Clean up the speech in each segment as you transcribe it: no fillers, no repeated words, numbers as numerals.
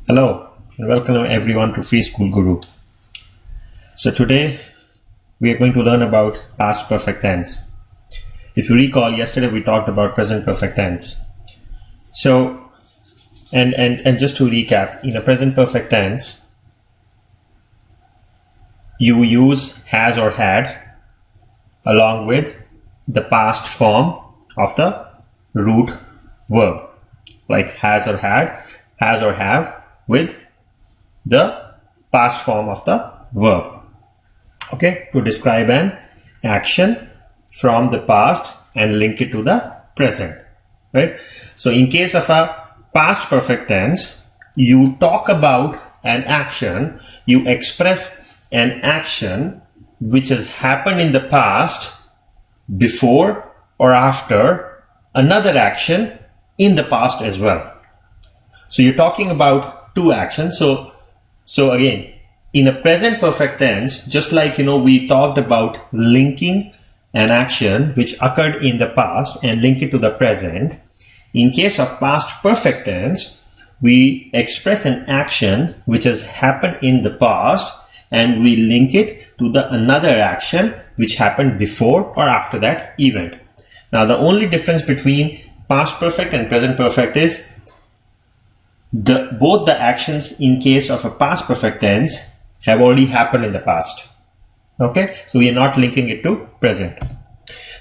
Hello and welcome everyone to Free School Guru. So today we are going to learn about past perfect tense. If you recall, yesterday we talked about present perfect tense. So and just to recap, in a present perfect tense you use has or had along with the past form of the root verb, like has or had, has or have, with the past form of the verb, okay, to describe an action from the past and link it to the present, right? So in case of a past perfect tense, you talk about an action, you express an action which has happened in the past before or after another action in the past as well. So you're talking about two actions. So again, in a present perfect tense, just like we talked about linking an action which occurred in the past and link it to the present, in case of past perfect tense, we express an action which has happened in the past and we link it to the another action which happened before or after that event. Now the only difference between past perfect and present perfect is both the actions in case of a past perfect tense have already happened in the past. Okay, so we are not linking it to present.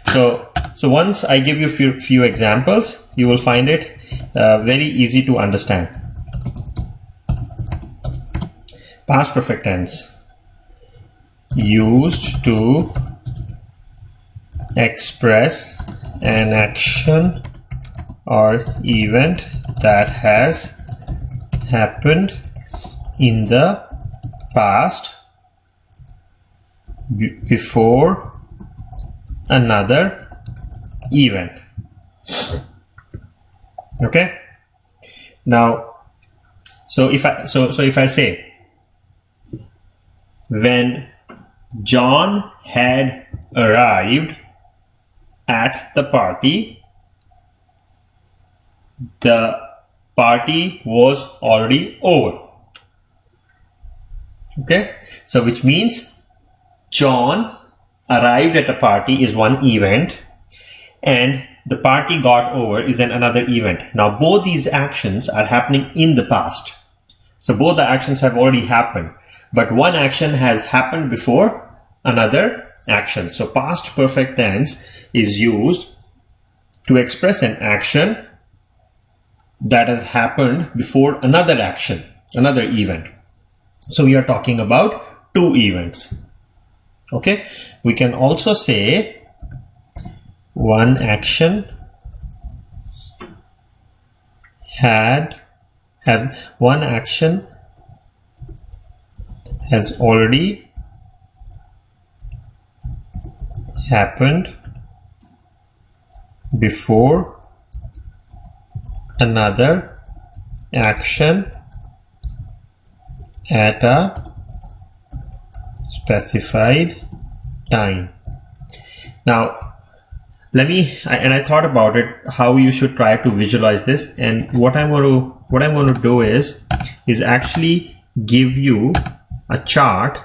So once I give you few examples, you will find it very easy to understand. Past perfect tense: used to express an action or event that has happened in the past before another event. Okay, now so if I say, when John had arrived at the party, the party was already over. Okay, so which means John arrived at a party is one event and the party got over is another event. Now both these actions are happening in the past. So both the actions have already happened, but one action has happened before another action. So past perfect tense is used to express an action that has happened before another action, another event. So we are talking about two events. Okay, we can also say one action has already happened before another action at a specified time. Now I thought about it, how you should try to visualize this, and what I'm going to do is actually give you a chart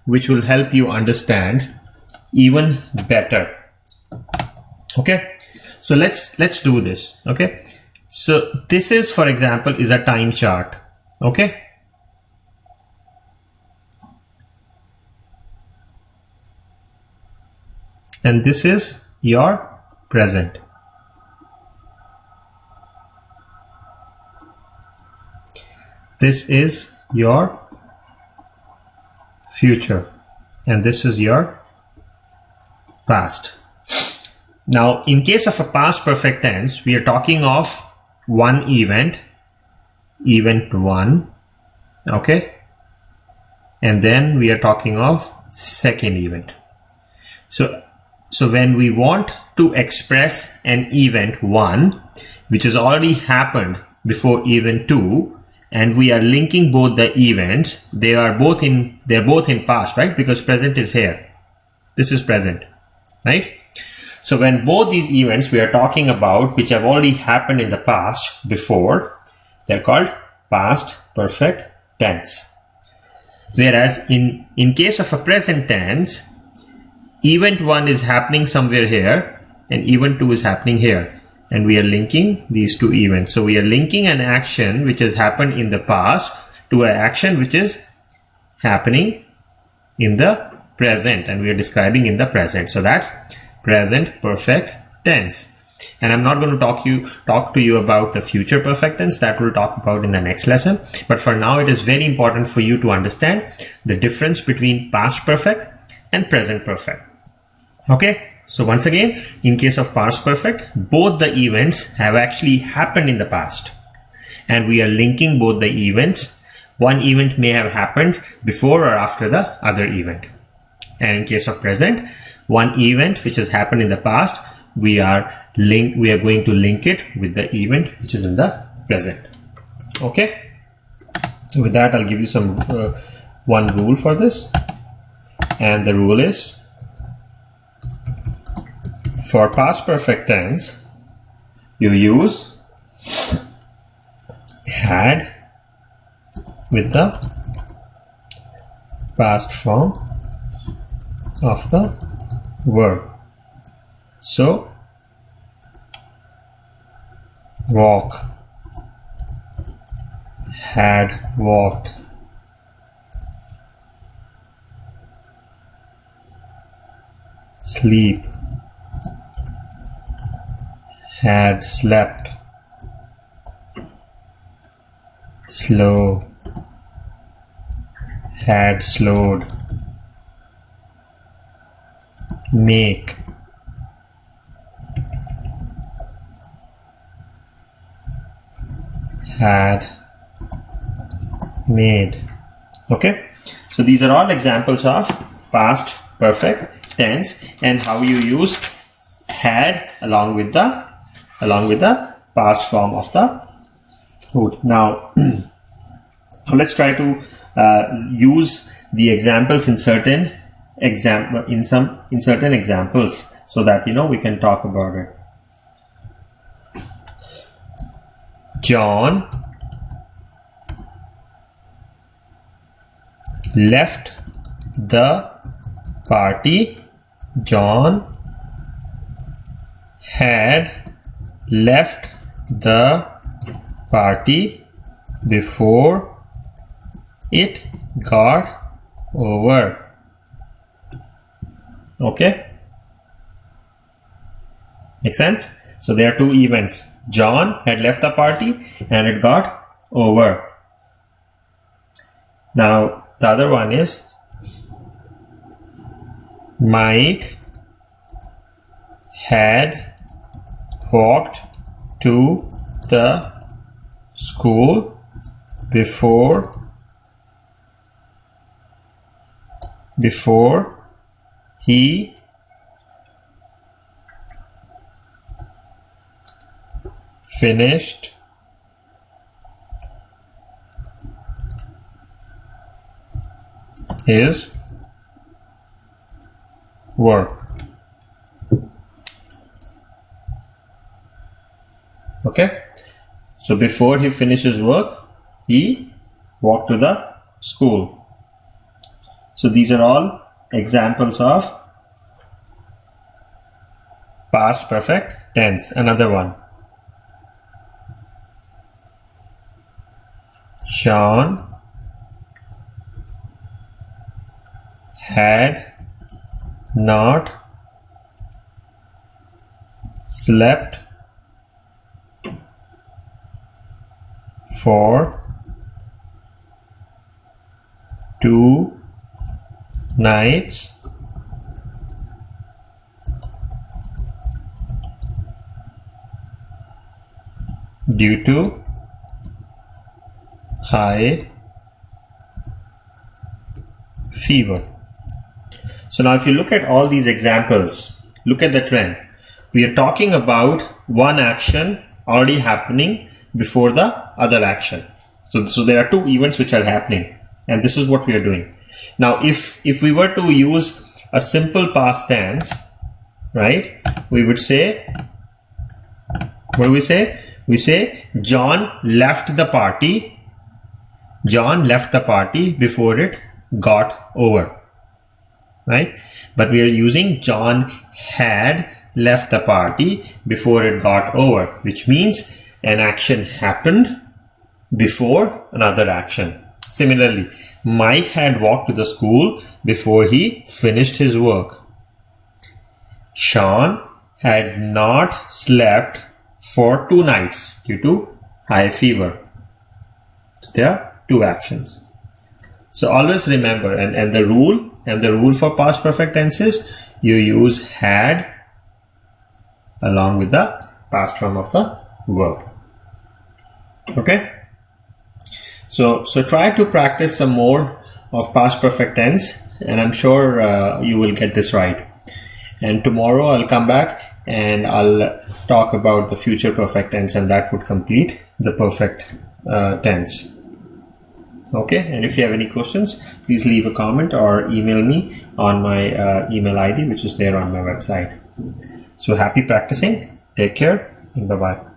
which will help you understand even better. Okay, so let's do this. Okay, so this is, for example, is a time chart. Okay, and this is your present. This is your future, and this is your past. Now in case of a past perfect tense, we are talking of one event, event 1, okay, and then we are talking of second event. So when we want to express an event 1 which has already happened before event 2, and we are linking both the events, they're both in past, right? Because present is here. This is present, right? So when both these events we are talking about, which have already happened in the past before, they're called past perfect tense. Whereas in case of a present tense, event 1 is happening somewhere here and event 2 is happening here, and we are linking these two events. So we are linking an action which has happened in the past to an action which is happening in the present, and we are describing in the present. So that's present perfect tense. And I'm not going to talk to you about the future perfect tense. That we'll talk about in the next lesson. But for now, it is very important for you to understand the difference between past perfect and present perfect. Okay. So once again, in case of past perfect, both the events have actually happened in the past, and we are linking both the events. One event may have happened before or after the other event. And in case of present, one event which has happened in the past, we are going to link it with the event which is in the present. Okay. So with that, I'll give you some one rule for this, and the rule is, for past perfect tense, you use had with the past form of the verb. So walk, had walked, sleep, had slept, slow, had slowed, make, had made. Okay, so these are all examples of past perfect tense and how you use had along with the past form of the food. Now let's try to use the examples in certain examples so that we can talk about it. John left the party. John had left the party before it got over. Okay, make sense? So there are two events. John had left the party and it got over. Now the other one is Mike had walked to the school before he finished his work. Okay, so before he finishes work, he walked to the school. So these are all examples of past perfect tense. Another one. Sean had not slept for 2 nights due to high fever. So now if you look at all these examples, look at the trend. We are talking about one action already happening before the other action. So there are two events which are happening, and this is what we are doing. Now if we were to use a simple past tense, right, we would say, what do we say? We say John left the party John left the party before it got over, right? But we are using John had left the party before it got over, which means an action happened before another action. Similarly, Mike had walked to the school before he finished his work. Sean had not slept for 2 nights due to high fever. There are 2 actions. So always remember, and the rule for past perfect tenses, you use had along with the past form of the verb. Okay. So try to practice some more of past perfect tense, and I'm sure you will get this right. And tomorrow I'll come back and I'll talk about the future perfect tense, and that would complete the perfect tense. Okay, and if you have any questions, please leave a comment or email me on my email ID, which is there on my website. So happy practicing, take care, and bye-bye.